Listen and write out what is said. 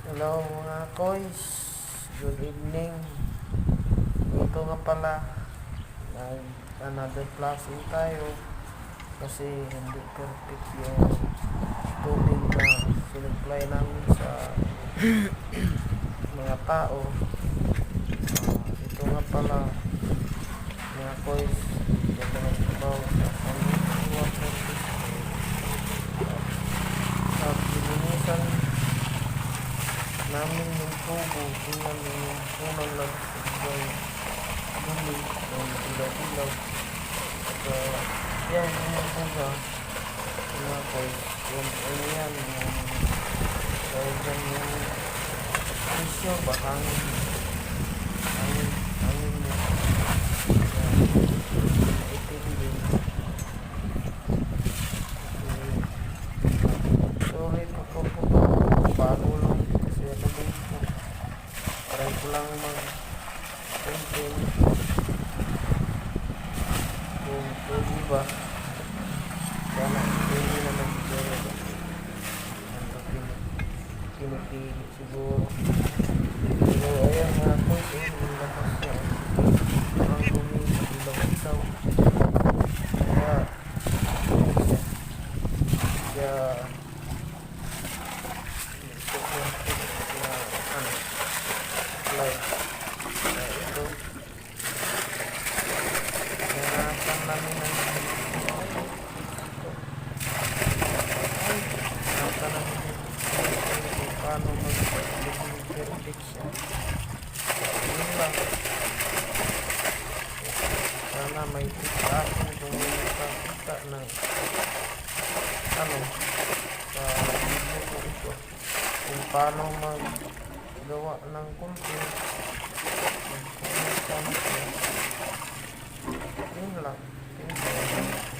Hello mga koys, good evening. Ito nga pala, another classing tayo kasi hindi perfect yung tubig na sinupply namin sa mga tao. Ito nga pala mga koys, ito nga trabaho sa sanitary water system at linisan namin yung tubo. Tingnan yung unang nagsibay dumi yung ilaw-ilaw at yan yung buga mga koys, yung yan dahil dyan yung pressure ba hangin mo itim din. Sorry po bago lang kasi ako dito try ko lang mag-content kung pwede ba sana pwede na mag-video ba pinipili siguro pero ayan nga po yung lakas niya parang ilaw-ilaw kaya ito narasan namin ng kung paano mag-perfect siya. Yun lang, sana may tips sa akin kung may nakakita ng sa video ko ito kung paano magawa ng content. Yun lang. Thank you.